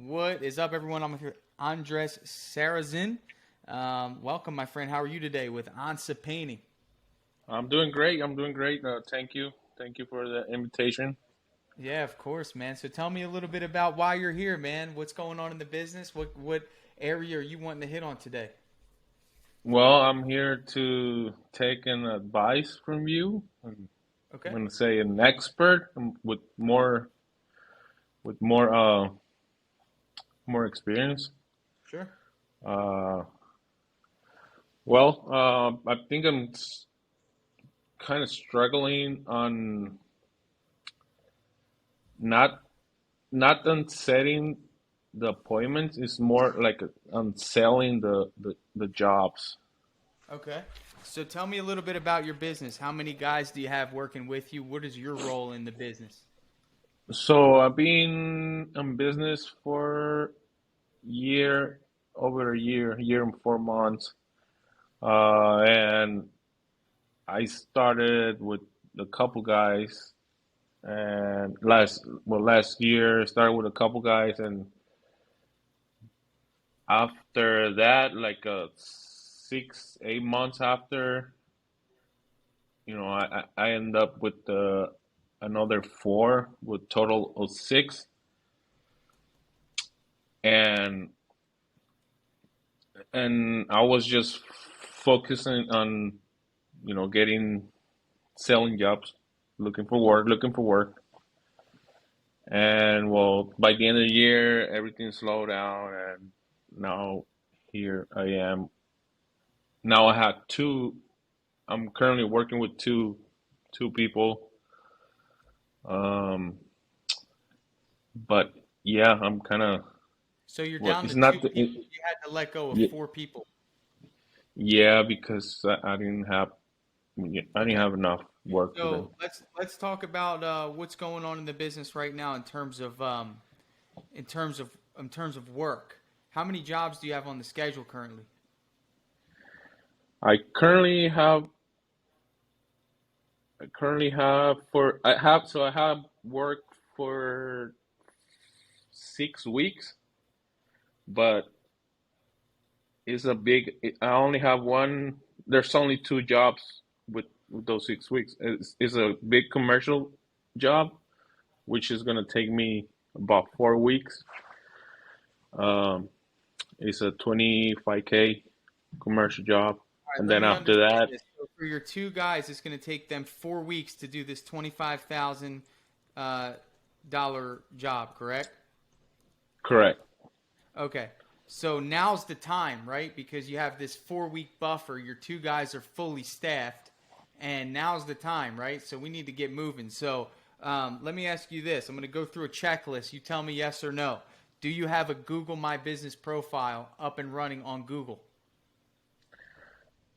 What is up, everyone? I'm here, Andres Sarazen. Welcome, my friend. How are you today with Ansa Painting? I'm doing great. I'm doing great. Thank you. Thank you for the invitation. Yeah, of course, man. So tell me a little bit about why you're here, man. What's going on in the business? What area are you wanting to hit on today? Well, I'm here to take an advice from you. I'm Okay, going to say an expert with more experience. sure. Uh, I think I'm kind of struggling on not not on setting the appointments. It's more like on selling the jobs. Okay. So tell me a little bit about your business. How many guys do you have working with you? What is your role in the business? So I've been in business for year over a year and 4 months. And I started with a couple guys, and last year I started with a couple guys, and after that, like 6 8 months after, I end up with another four with total of six, and I was just focusing on getting selling jobs, looking for work. And well, by the end of the year, everything slowed down, and now here I am. Now I have two. I'm currently working with two people. Um, but yeah, I'm kind of So you're well. down to It's two not people. You had to let go of yeah, four people. yeah, because I didn't Okay. have enough work for them. So let's talk about what's going on in the business right now in terms of work. How many jobs do you have on the schedule currently? I currently have I currently have for I have so I have work for 6 weeks, but it's a big. I only have one. There's only two jobs with those 6 weeks. It's a big commercial job, which is gonna take me about 4 weeks. Um, it's a 25K commercial job, All right, and let then me after understand that, this. So for your two guys, it's going to take them 4 weeks to do this $25,000 dollar job, correct? correct. Okay. So now's the time, right? Because you have this 4 week buffer. Your two guys are fully staffed, and now's the time, right? So we need to get moving. So let me ask you this. I'm going to go through a checklist. You tell me yes or no. Do you have a Google My Business profile up and running on Google?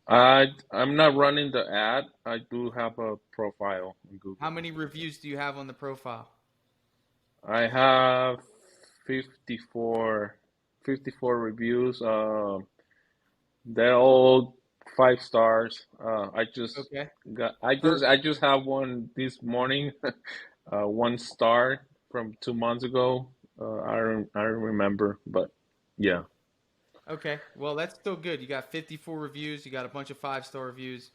I'm not running the ad. I do have a profile on How Google. many reviews do you have on the profile? I have 54, 54 reviews. They're all 5 stars. Okay. I Perfect. just have one this morning, 1 star from 2 months ago. I don't remember, but yeah. Okay. Well, that's still good. You got 54 reviews. You got a bunch of 5-star reviews.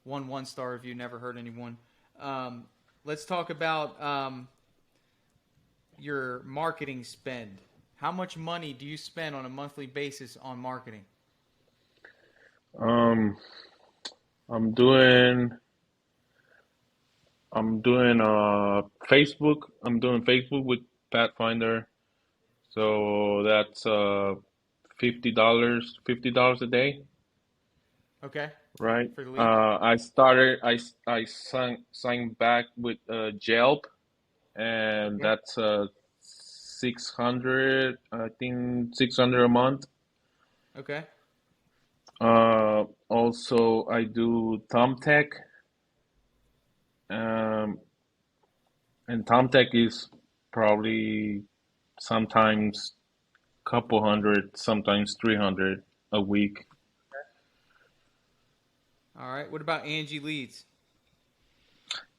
One star review. Never hurt anyone. Um, let's talk about your marketing spend. How much money do you spend on a monthly basis on marketing? Um, I'm doing I'm doing Facebook. I'm doing Facebook with Pathfinder. So that's $50 a day, Okay. right? For the lead. I signed back with Yelp, and Okay. that's 600, I think 600 a month. Okay. Also I do Thumbtack, um, and Thumbtack is probably sometimes couple hundred, sometimes 300 a week. All right. What about Angie Leads?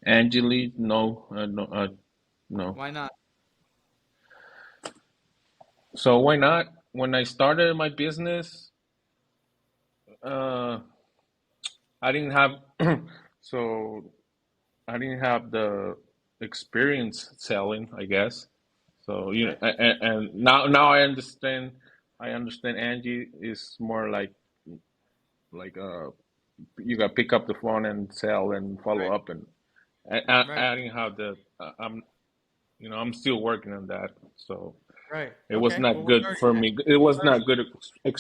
Angeli, no, no, no. Why not? So why not? When I started my business, uh, I didn't have so I didn't have the experience selling, I guess. So Okay. and now I understand. I understand Angie is more like you got to pick up the phone and sell and follow Right. up and Right. I didn't have the I'm I'm still working on that. So Right. it was Okay. Well, not we're good learning for that. me. It We're was learning not good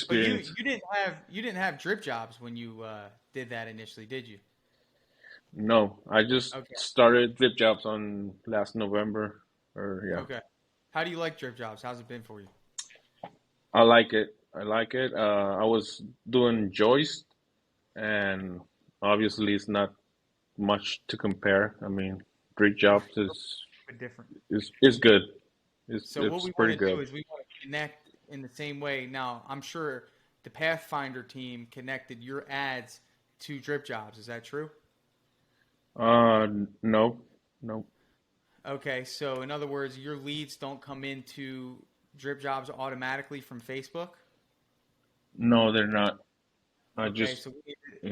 But experience. you didn't have drip jobs when you did that initially, did you? No, I just Okay. started Dripjobs on last November. Or yeah, Okay. How do you like drip jobs? How's it been for you? I like it. I like it. I was doing joist, and obviously it's not much to compare. I mean, Right. Dripjobs But different. is good. So what It's we want pretty to do good. is we want to connect in the same way. Now, I'm sure the Pathfinder team connected your ads to drip jobs. Is that true? No, no, Okay. So in other words, your leads don't come into drip jobs automatically from Facebook. no, they're not. I Okay, just so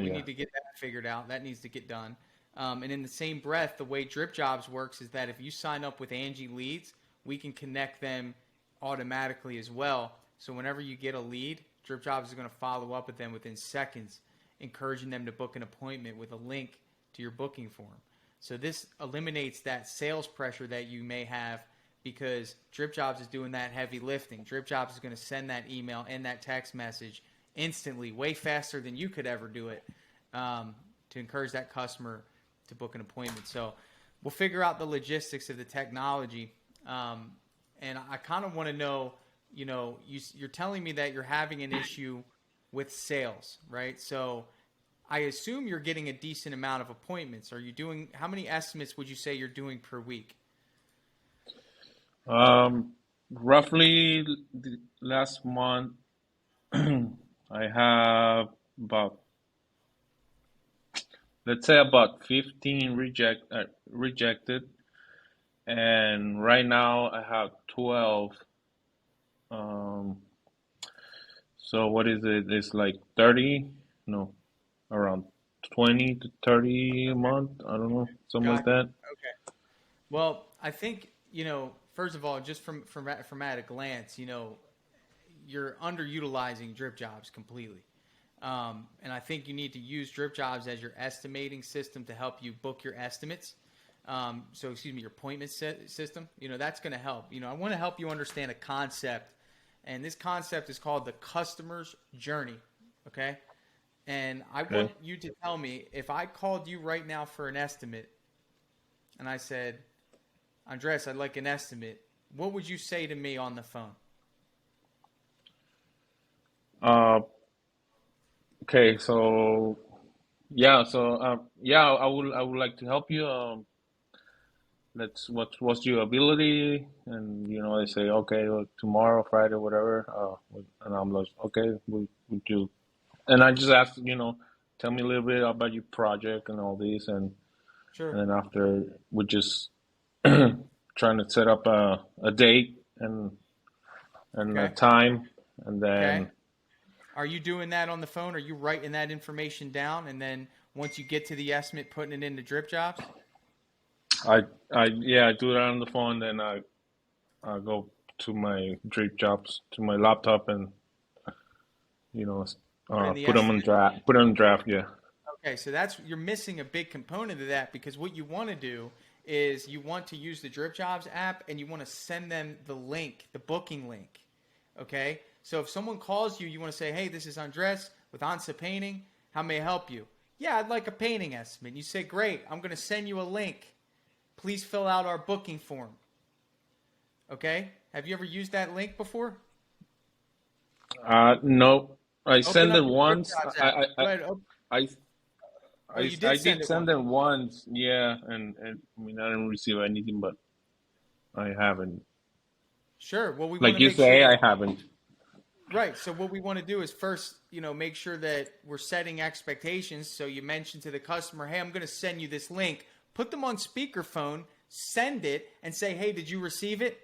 we yeah. need to get that figured out. That needs to get done. And in the same breath, the way Drip Jobs works is that if you sign up with Angie Leads, we can connect them automatically as well. So whenever you get a lead, Drip Jobs is going to follow up with them within seconds, encouraging them to book an appointment with a link to your booking form. So this eliminates that sales pressure that you may have because Drip Jobs is doing that heavy lifting. Drip Jobs is going to send that email and that text message instantly, way faster than you could ever do it, to encourage that customer to book an appointment. So we'll figure out the logistics of the technology. And I kind of want to know, you're telling me that you're having an issue with sales, right? So I assume you're getting a decent amount of appointments. Are you doing, how many estimates would you say you're doing per week? Roughly the last month, I have about let's say about 15 rejected, and right now I have 12. Um, so what is it? It's like 30, no, around 20 to 30 a month. I don't know, something like Gotcha. that. Okay. Well, I think, first of all, just from at a glance, you're underutilizing drip jobs completely. And I think you need to use drip jobs as your estimating system to help you book your estimates. So, excuse me, your appointment system. That's going to help. I want to help you understand a concept, and this concept is called the customer's journey. Okay. And I want Okay. you to tell me if I called you right now for an estimate and I said, Andres, I'd like an estimate, what would you say to me on the phone? Uh, okay. So yeah. So yeah, I would like to help you. Let's what's your ability? And they say okay, well, tomorrow, Friday, whatever. And I'm like, okay, we do. And I just ask, tell me a little bit about your project and all this, and Sure. then after we just trying to set up a date and a Okay. time, and Okay. then Are you doing that on the phone? Are you writing that information down and then once you get to the estimate, putting it into drip jobs? I I do it on the phone. Then I go to my Drake jobs to my laptop and you know Put in the put them on estimate. draft. Put them on draft. Yeah. Okay, so you're missing a big component of that because what you want to do is you want to use the Drip Jobs app and you want to send them the link, the booking link. Okay, so if someone calls you, you want to say, "Hey, this is Andres with Ansa Painting. How may I help you?" "Yeah, I'd like a painting estimate." You say, "Great, I'm going to send you a link. Please fill out our booking form." Okay, have you ever used that link before? No, I Open sent up it the Drip once. Jobs app. Go ahead. I, Oh, you I did send did it send once. it once. Yeah, and I mean I didn't receive anything, but I haven't. Sure. Well, we want Like to you make sure say, that. I haven't. Right. So what we want to do is first, make sure that we're setting expectations. So you mentioned to the customer, "Hey, I'm going to send you this link." Put them on speakerphone, send it, and say, "Hey, did you receive it?"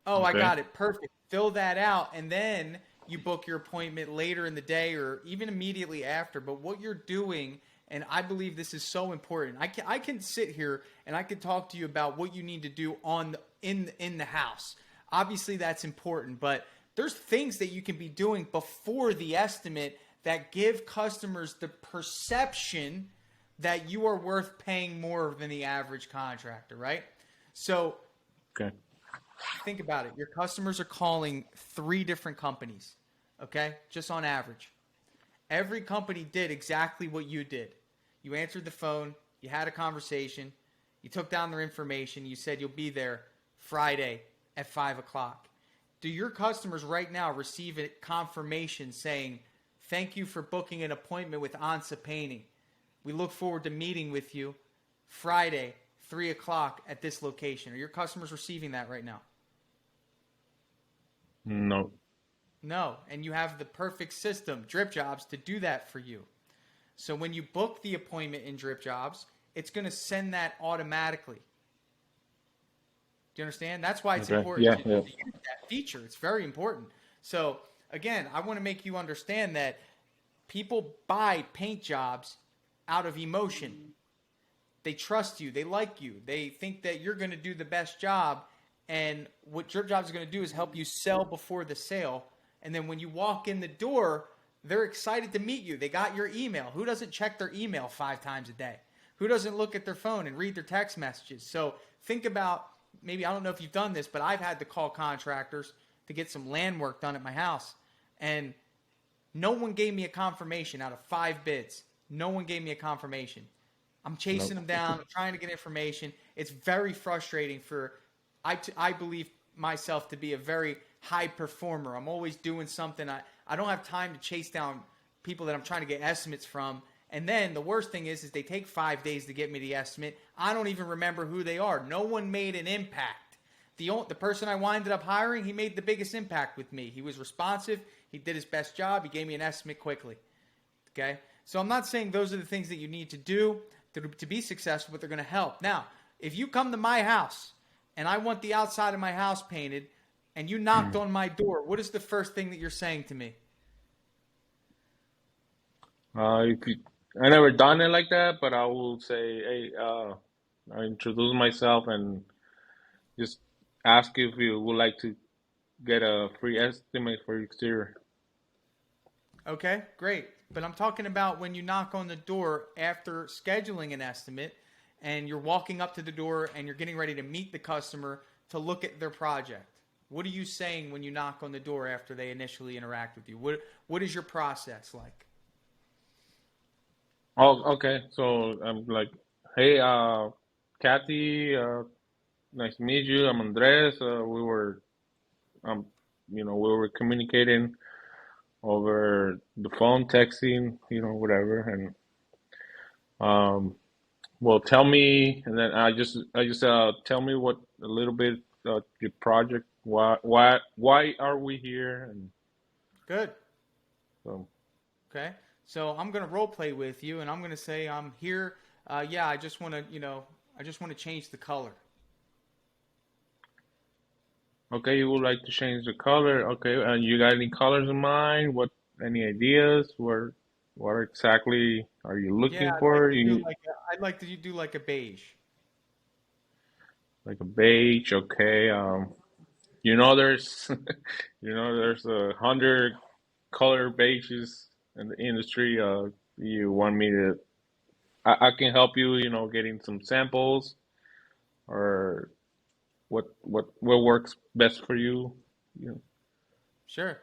Oh, I Okay. got it. Perfect. Fill that out, and then you book your appointment later in the day or even immediately after. But what you're doing, and I believe this is so important. I can sit here and I can talk to you about what you need to do in the house. Obviously, that's important, but there's things that you can be doing before the estimate that give customers the perception that you are worth paying more than the average contractor, right? So Okay. think about it. Your customers are calling three different companies, okay? Just on average. Every company did exactly what you did. You answered the phone, you had a conversation, you took down their information, you said you'll be there Friday at 5 o'clock. Do your customers right now receive a confirmation saying, thank you for booking an appointment with Ansa Painting? We look forward to meeting with you Friday, 3 o'clock at this location. Are your customers receiving that right now? No. No, and you have the perfect system, Dripjobs, to do that for you. So when you book the appointment in Dripjobs, it's going to send that automatically. Do you understand? That's why it's Okay. important Yeah. to Yeah. use that feature. It's very important. So again, I want to make you understand that people buy paint jobs out of emotion. They trust you. They like you. They think that you're going to do the best job. And what Drip Jobs is going to do is help you sell before the sale. And then when you walk in the door, they're excited to meet you. They got your email. Who doesn't check their email 5 times a day? Who doesn't look at their phone and read their text messages? So think about, maybe, I don't know if you've done this, but I've had to call contractors to get some land work done at my house. And no one gave me a confirmation out of 5 bids. No one gave me a confirmation. I'm chasing Nope. them down. I'm trying to get information. It's very frustrating for, I believe myself to be a very high performer. I'm always doing something. I don't have time to chase down people that I'm trying to get estimates from. And then the worst thing is they take 5 days to get me the estimate. I don't even remember who they are. No one made an impact. The person I winded up hiring, he made the biggest impact with me. He was responsive. He did his best job. He gave me an estimate quickly. Okay? So I'm not saying those are the things that you need to do to be successful, but they're going to help. Now, if you come to my house and I want the outside of my house painted and you knocked on my door, what is the first thing that you're saying to me? If you, I never done it like that, but I will say, hey, I introduce myself and just ask if you would like to get a free estimate for your exterior. Okay, great. But I'm talking about when you knock on the door after scheduling an estimate and you're walking up to the door and you're getting ready to meet the customer to look at their project. What are you saying when you knock on the door after they initially interact with you? What is your process like? Oh, okay. So I'm like, hey, Kathy, nice to meet you. I'm Andres. Um, we were communicating over the phone, texting, whatever. And um, well, tell me, and then I just tell me what a little bit your project. Why are we here? And Good. so, Okay. So I'm going to role play with you and I'm going to say I'm here. Yeah, I just want to, I just want to change the color. okay, you would like to change the color. Okay, and you got any colors in mind? Any ideas? What exactly are you Yeah, looking for? I'd like to do like a beige. Like a beige, okay. There's there's 100 color beiges in the industry. You want me to? I can help you. Getting some samples or what works best for you. You Sure.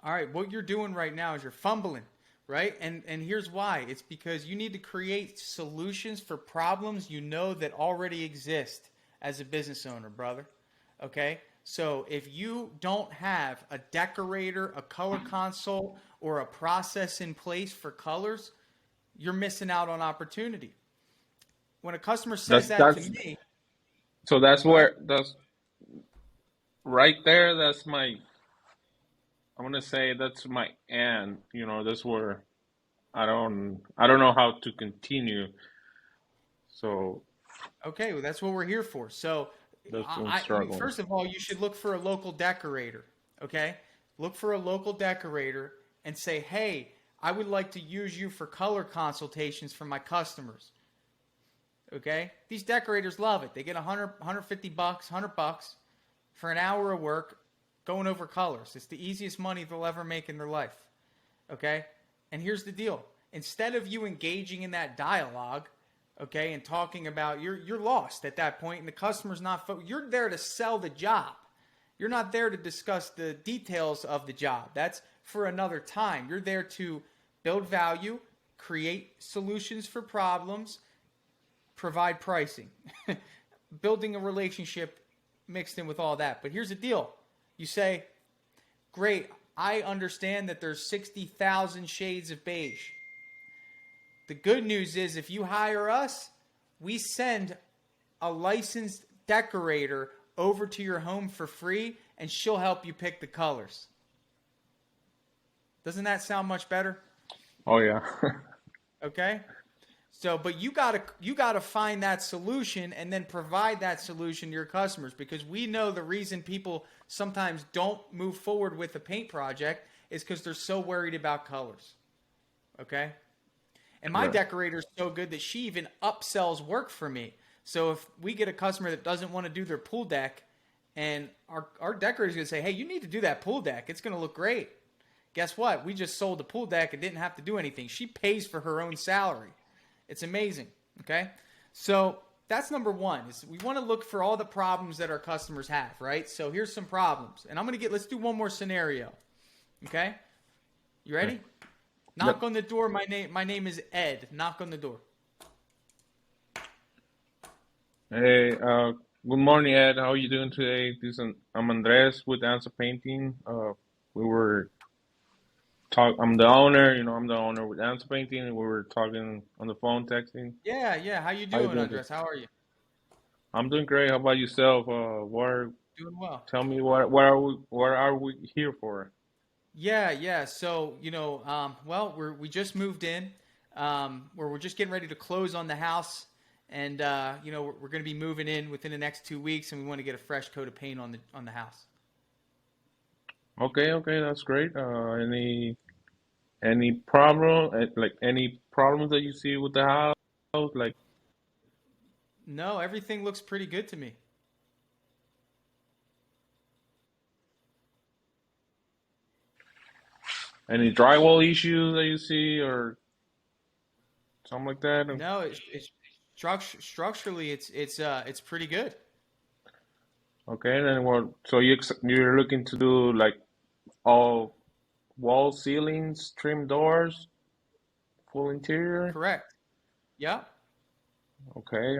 All right, what you're doing right now is you're fumbling, right? And here's why. It's because you need to create solutions for problems you know that already exist as a business owner, brother. Okay? So if you don't have a decorator, a color console, or a process in place for colors, you're missing out on opportunity. When a customer says that to that's me, so that's go ahead. where that's right there. That's my. I'm gonna say that's my end. That's where I don't know how to continue. So Okay, well, that's what we're here for. So That's one struggle. First of all, you should look for a local decorator. Okay, look for a local decorator and say, "Hey, I would like to use you for color consultations for my customers." Okay, these decorators love it. They get 150 bucks, $100 for an hour of work going over colors. It's the easiest money they'll ever make in their life. Okay, and here's the deal: instead of you engaging in that dialogue, okay, and talking about you're lost at that point, and the customer's not. You're there to sell the job. You're not there to discuss the details of the job. That's for another time. You're there to build value, create solutions for problems, provide pricing, building a relationship mixed in with all that. But here's the deal. You say, great, I understand that there's 60,000 shades of beige. The good news is if you hire us, we send a licensed decorator over to your home for free, and she'll help you pick the colors. Doesn't that sound much better? Oh yeah. Okay? So, but you gotta find that solution and then provide that solution to your customers, because we know the reason people sometimes don't move forward with a paint project is because they're so worried about colors. Okay? And my Right. decorator is so good that she even upsells work for me. So if we get a customer that doesn't want to do their pool deck, and our decorator is going to say, hey, you need to do that pool deck. It's going to look great. Guess what? We just sold the pool deck and didn't have to do anything. She pays for her own salary. It's amazing. Okay? So that's number one. Is we want to look for all the problems that our customers have, right? So here's some problems. And let's do one more scenario. Okay? You ready? Knock Yep. on the door. My name is Ed. Knock on the door. Hey, good morning, Ed. How are you doing today? I'm Andres with Answer Painting. We were I'm the owner. I'm the owner with Answer Painting, and we were talking on the phone, texting. Yeah, yeah. How you How you doing, doing today? Andres? How are you? I'm doing great. How about yourself? Doing well. Tell me what are we here for? Yeah, yeah. So, well, we just moved in. We're just getting ready to close on the house, and we're going to be moving in within the next 2 weeks, and we want to get a fresh coat of paint on the house. Okay, okay, that's great. Any problem, like any problems that you see with the house, like No, everything looks pretty good to me. any drywall issues that you see or something like that? No, structurally it's pretty good. Okay, then what? So you're looking to do like all wall ceilings, trim doors, full interior? Correct. Yeah. Okay,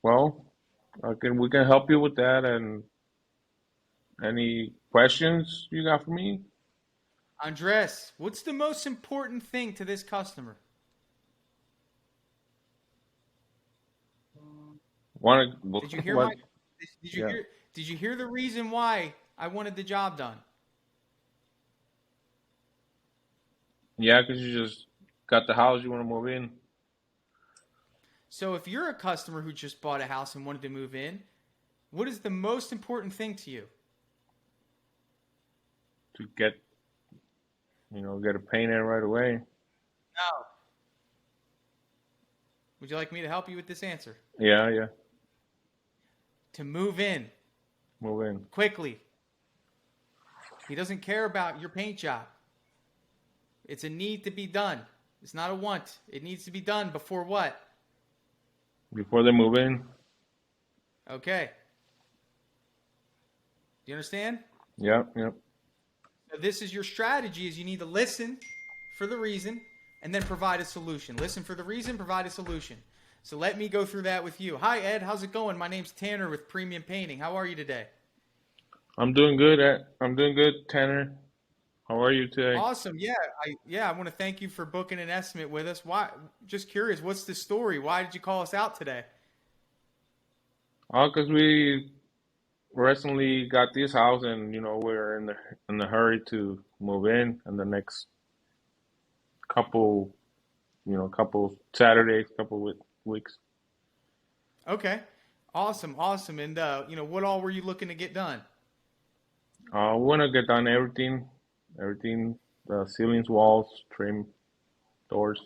well, we can help you with that. And any questions you got for me? Andres, what's the most important thing to this customer? Want Did you hear what? my did you Yeah, hear did you hear the reason why I wanted the job done? yeah, because you just got the house you want to move in So if you're a customer who just bought a house and wanted to move in, what is the most important thing to you? to get it painted right away. No. Would you like me to help you with this answer? Yeah, yeah, To move in move in. quickly. He doesn't care about your paint job. It's a need to be done. It's not a want. It needs to be done before what? Before they move in. Okay. Do you understand? Yep, yep. So this is your strategy is you need to listen for the reason and then provide a solution. Listen for the reason, provide a solution. So let me go through that with you. Hi Ed, how's it going? My name's Tanner with Premium Painting. How are you today? I'm doing good, Tanner. How are you today? Awesome. I want to thank you for booking an estimate with us. Why? Just curious, what's the story? Why did you call us out today? Oh, because we recently got this house, and we're in the hurry to move in the next couple, couple Saturdays, couple weeks. Okay. Awesome, awesome. And what all were you looking to get done? I want to get done everything, the ceilings, walls, trim, doors.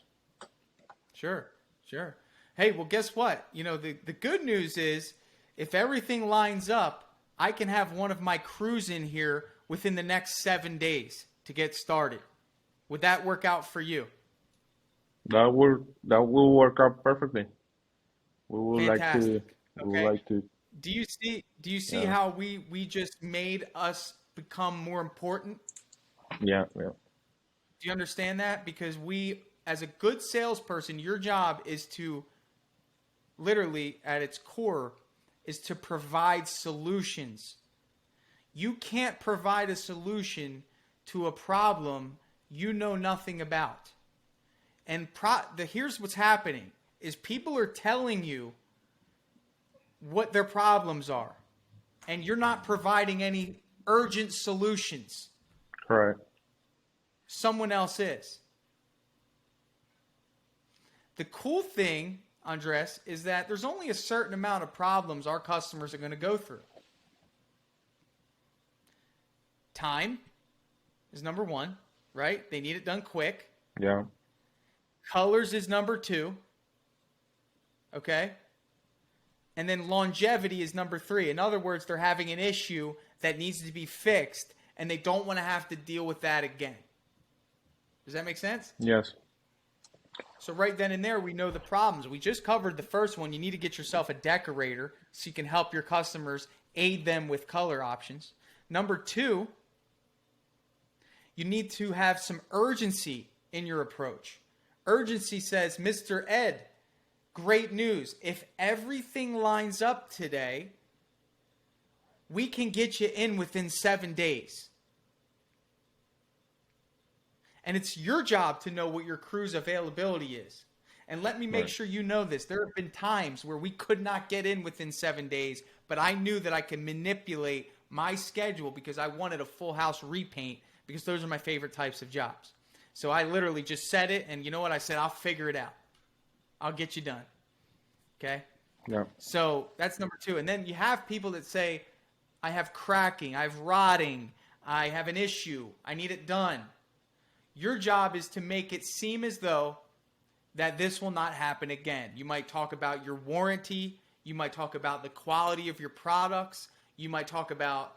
Sure, sure. Hey, well, guess what? The good news is if everything lines up, I can have one of my crews in here within the next 7 days to get started. Would that work out for you? That will work out perfectly. We would like to Fantastic. we would Okay. like to Do you see yeah, how we just made us become more important? yeah. Do you understand that? Because we, as a good salesperson, your job is to literally, at its core, is to provide solutions. You can't provide a solution to a problem you know nothing about. And here's what's happening is people are telling you what their problems are, and you're not providing any urgent solutions. Correct. Someone else is. The cool thing, Andres, is that there's only a certain amount of problems our customers are going to go through. Time is number one, right? They need it done quick. Yeah. Colors is number two, okay? And then longevity is number three. In other words, they're having an issue that needs to be fixed, and they don't want to have to deal with that again. Does that make sense? Yes. So right then and there, we know the problems. We just covered the first one. You need to get yourself a decorator so you can help your customers, aid them with color options. Number two, you need to have some urgency in your approach. Urgency says, Mr. Ed, great news. If everything lines up today, we can get you in within 7 days. And it's your job to know what your crew's availability is. And let me make Right. sure you know this. There have been times where we could not get in within 7 days, but I knew that I could manipulate my schedule because I wanted a full house repaint because those are my favorite types of jobs. So I literally just said it, and you know what? I said, I'll figure it out. I'll get you done. Okay? Yeah. So that's number two. And then you have people that say, I have cracking, I have rotting, I have an issue, I need it done. Your job is to make it seem as though that this will not happen again. You might talk about your warranty. You might talk about the quality of your products. You might talk about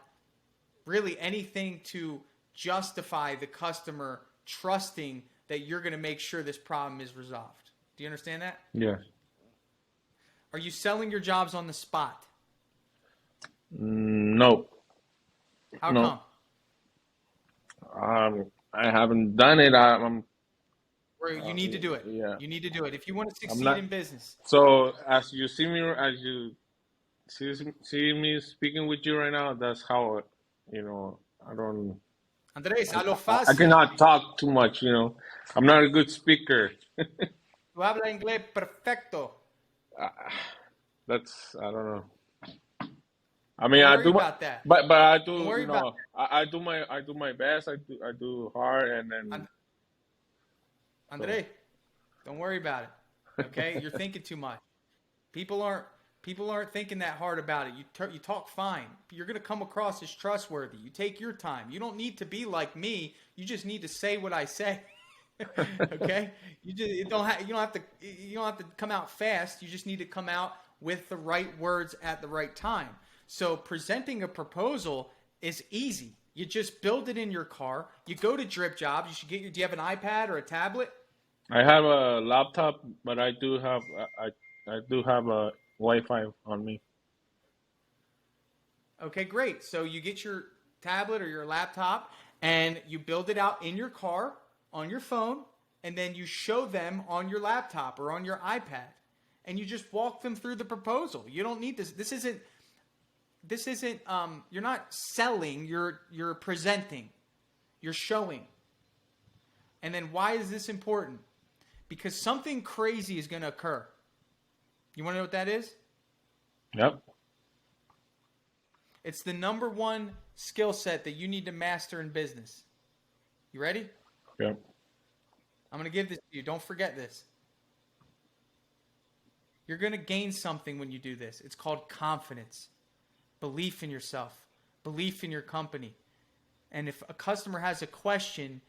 really anything to justify the customer trusting that you're going to make sure this problem is resolved. Do you understand that? Yes. Are you selling your jobs on the spot? No. How No. come? I haven't done it. I'm Or you need to do it. yeah. You need to do it. If you want to I'm succeed not. in business. So as you see me speaking with you right now, that's how I don't. Andrés, a lo I fácil. cannot talk too much. I'm not a good speaker. Tú hablas inglés perfecto. I don't know. I mean, Don't I worry do my, about that. but I Don't do, worry about I do my best. I do hard, and then it. so André, don't worry about it. Okay? You're thinking too much. People aren't people aren't thinking that hard about it. You talk fine. You're going to come across as trustworthy. You take your time. You don't need to be like me. You just need to say what I say. Okay? You don't have to come out fast. You just need to come out with the right words at the right time. So presenting a proposal is easy. You just build it in your car. You go to Dripjobs. Do you have an iPad or a tablet? I have a laptop, but I do have a Wi-Fi on me. Okay, great. So you get your tablet or your laptop and you build it out in your car on your phone, and then you show them on your laptop or on your iPad, and you just walk them through the proposal. You don't need this. This isn't you're not selling, you're presenting. You're showing. And then why is this important? Because something crazy is going to occur. You want to know what that is? Yep. It's the number one skill set that you need to master in business. You ready? Yep. I'm going to give this to you. Don't forget this. You're going to gain something when you do this. It's called confidence, belief in yourself, belief in your company. And if a customer has a question,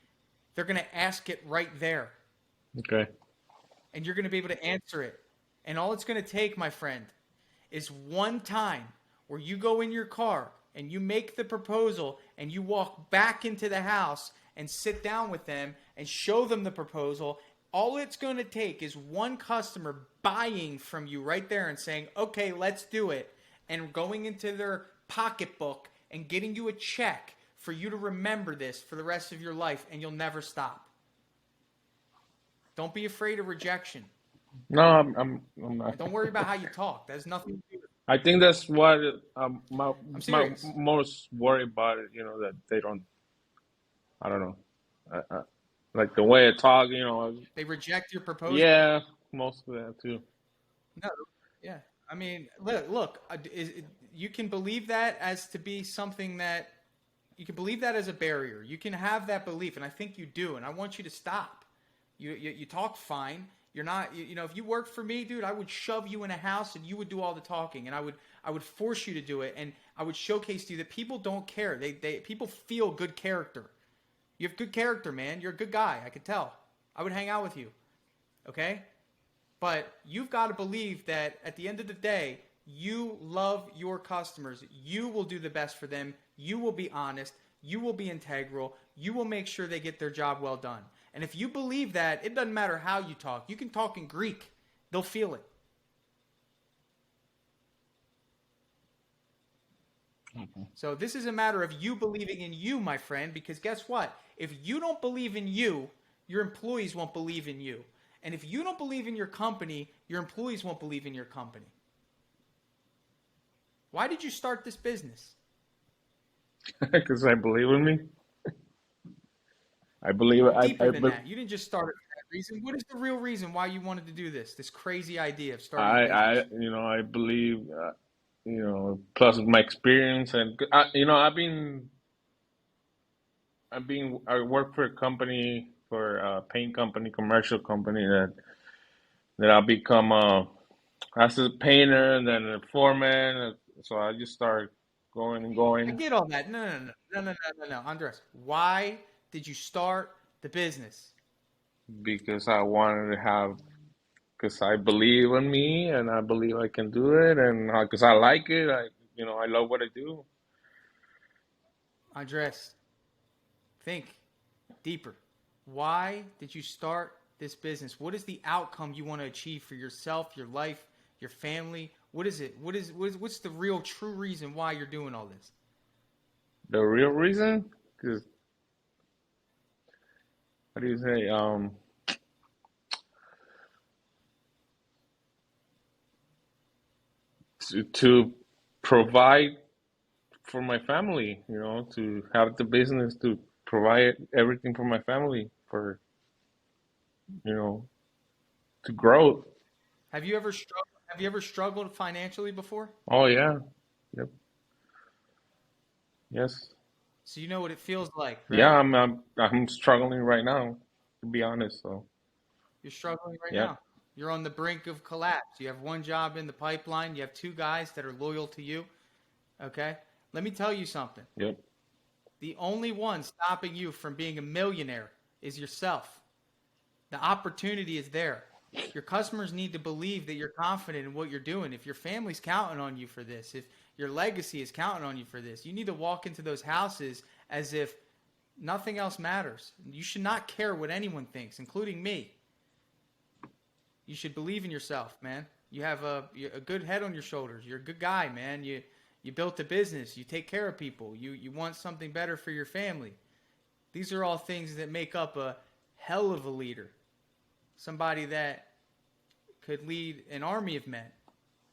they're going to ask it right there. Okay. And you're going to be able to answer it. And all it's going to take, my friend, is one time where you go in your car and you make the proposal and you walk back into the house and sit down with them and show them the proposal. All it's going to take is one customer buying from you right there and saying, okay, let's do it. And going into their pocketbook and getting you a check for you to remember this for the rest of your life, and you'll never stop. Don't be afraid of rejection. No, I'm not. Don't worry about how you talk. That has nothing to do with it. I think that's what I'm my serious. most worry about it. That they don't. I don't know. Like the way I talk. They reject your proposal. Yeah, most of that too. No, yeah. I mean, look, you can believe that as to be something that you can believe that as a barrier. You can have that belief, and I think you do. And I want you to stop. You talk fine. You're not. If you worked for me, dude, I would shove you in a house, and you would do all the talking, and I would force you to do it, and I would showcase to you that people don't care. People feel good character. You have good character, man. You're a good guy. I could tell. I would hang out with you. Okay? But you've got to believe that at the end of the day, you love your customers. You will do the best for them. You will be honest. You will be integral. You will make sure they get their job well done. And if you believe that, it doesn't matter how you talk. You can talk in Greek. They'll feel it. Okay. So this is a matter of you believing in you, my friend, because guess what? If you don't believe in you, your employees won't believe in you. And if you don't believe in your company, your employees won't believe in your company. Why did you start this business? Because I believe in me. I believe Deeper than that. You didn't just start it for that reason. What is the real reason why you wanted to do this? This crazy idea of starting a business. I believe plus my experience and I work for a company, for a paint company, commercial company that I become as a painter and then a foreman. So I just start going and I going get all that. No, Andres. Why did you start the business? because I wanted to have, because I believe in me and I believe I can do it, and because I like it. I love what I do. Andres, think deeper. Why did you start this business? What is the outcome you want to achieve for yourself, your life, your family? What is it? What's the real true reason why you're doing all this? The real reason, because what do you say? To provide for my family, to have the business to provide everything for my family, for, you know, to grow. Have you ever struggled? Have you ever struggled financially before? Oh yeah. Yep. Yes. So you know what it feels like, Yeah, right? I'm struggling right now, to be honest. So, You're struggling right yep. now. You're on the brink of collapse. You have one job in the pipeline. You have two guys that are loyal to you. Okay? Let me tell you something. Yep. The only one stopping you from being a millionaire is yourself. The opportunity is there. Your customers need to believe that you're confident in what you're doing. If your family's counting on you for this, if your legacy is counting on you for this, you need to walk into those houses as if nothing else matters. You should not care what anyone thinks, including me. You should believe in yourself, man. You have a good head on your shoulders. You're a good guy, man. You built a business. You take care of people. You want something better for your family. These are all things that make up a hell of a leader. Somebody that could lead an army of men.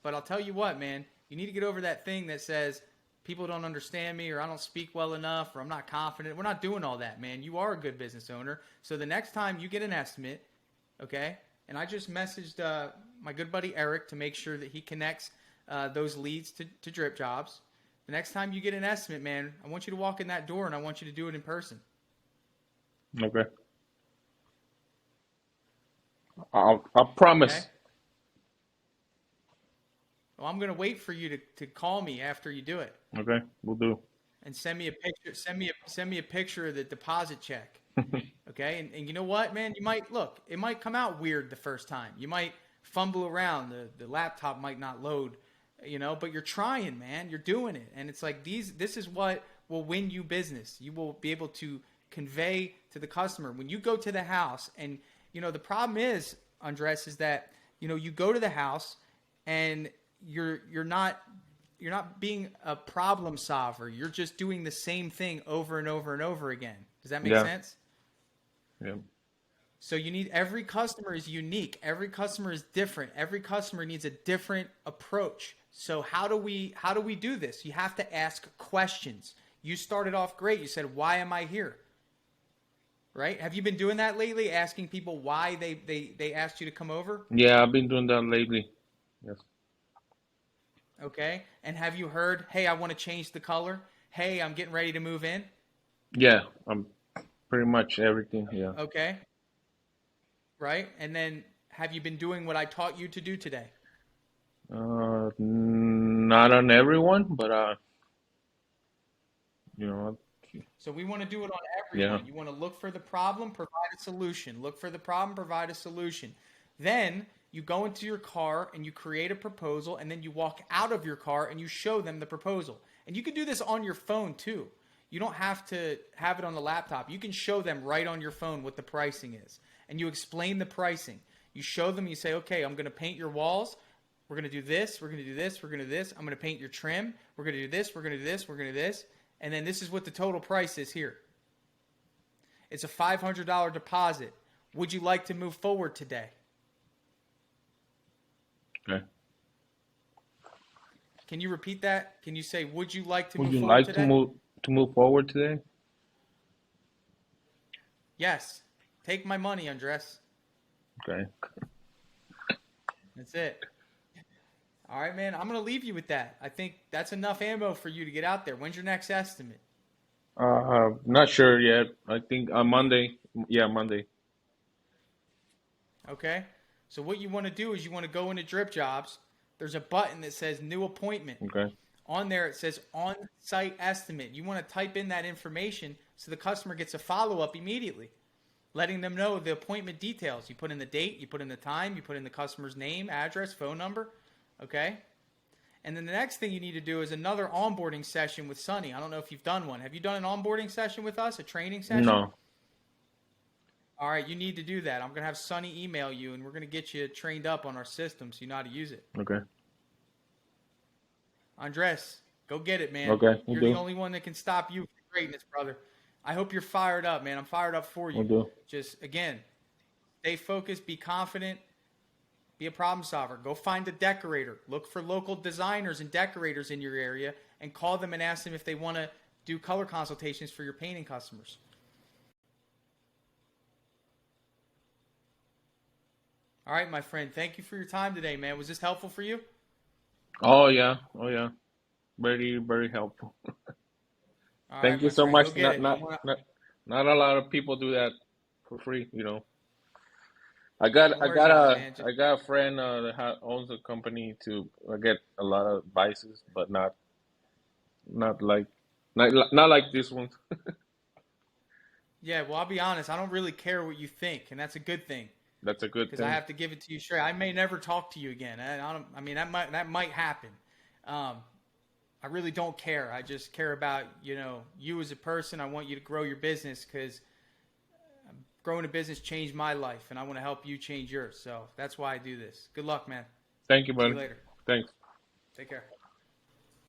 But I'll tell you what, man. You need to get over that thing that says people don't understand me, or I don't speak well enough, or I'm not confident. We're not doing all that, man. You are a good business owner. So the next time you get an estimate, okay, and I just messaged my good buddy Eric to make sure that he connects those leads to Dripjobs. The next time you get an estimate, man, I want you to walk in that door and I want you to do it in person. Okay. I'll Okay? promise. Well, I'm gonna wait for you to call me after you do it Okay, we'll do. and send me a picture. Send me a picture of the deposit check. Okay, and you know what, man? You might look. It might come out weird the first time. You might fumble around. The laptop might not load. But you're trying, man. You're doing it, and it's like this is what will win you business. You will be able to convey to the customer when you go to the house. And the problem is, Andres, is that you go to the house and you're not being a problem solver. You're just doing the same thing over and over and over again. Does that make sense? Yeah. So every customer is unique. Every customer is different. Every customer needs a different approach. So how do we do this? You have to ask questions. You started off great. You said, "Why am I here?" Right? Have you been doing that lately? Asking people why they asked you to come over? Yeah, I've been doing that lately. Yes. Okay. And have you heard, "Hey, I want to change the color. Hey, I'm getting ready to move in." Yeah, I'm pretty much everything. Yeah. Okay. Right? And then have you been doing what I taught you to do today? Not on everyone, but you know, So we want to do it on yeah. everyone. You want to look for the problem, provide a solution. Look for the problem, provide a solution. Then you go into your car and you create a proposal, and then you walk out of your car and you show them the proposal. And you can do this on your phone too. You don't have to have it on the laptop. You can show them right on your phone what the pricing is. And you explain the pricing. You show them, you say, "Okay, I'm going to paint your walls. We're going to do this. We're going to do this. We're going to do this. I'm going to paint your trim. We're going to do this. We're going to do this. We're going to do this. And then this is what the total price is here. It's a $500 deposit. Would you like to move forward today?" Okay. Can you repeat that? Can you say, "Would you like to Would move you forward like today?" to move forward today? Yes. Take my money, Andres. Okay. That's it. All right, man. I'm going to leave you with that. I think that's enough ammo for you to get out there. When's your next estimate? Not sure yet. I think on Monday. Yeah, Monday. Okay. So what you want to do is you want to go into Dripjobs. There's a button that says new appointment. Okay. On there, it says on-site estimate. You want to type in that information so the customer gets a follow-up immediately, letting them know the appointment details. You put in the date, you put in the time, you put in the customer's name, address, phone number, okay? And then the next thing you need to do is another onboarding session with Sunny. I don't know if you've done one. Have you done an onboarding session with us, a training session? No. All right, you need to do that. I'm going to have Sunny email you, and we're going to get you trained up on our system so you know how to use it. Okay. Andres, go get it, man. Okay, we'll You're do. the only one that can stop you from greatness, brother. I hope you're fired up, man. I'm fired up for you. We'll do. Just, again, stay focused, be confident, be a problem solver. Go find a decorator. Look for local designers and decorators in your area and call them and ask them if they want to do color consultations for your painting customers. All right, my friend. Thank you for your time today, man. Was this helpful for you? Oh yeah. Oh yeah. Very, very helpful. All right, Thank you my so friend. Go much. get Not it. not not not a lot of people do that for free, I got Don't I worry got about it, a man. I got a friend that owns a company to get a lot of advices, but not like not like this one. Yeah, well, I'll be honest. I don't really care what you think, and that's a good thing. That's a good Because I thing. have to give it to you straight. I may never talk to you again. I mean, that might happen. I really don't care. I just care about you as a person. I want you to grow your business because growing a business changed my life, and I want to help you change yours. So that's why I do this. Good luck, man. Thank you, See you buddy. later. Thanks. Take care.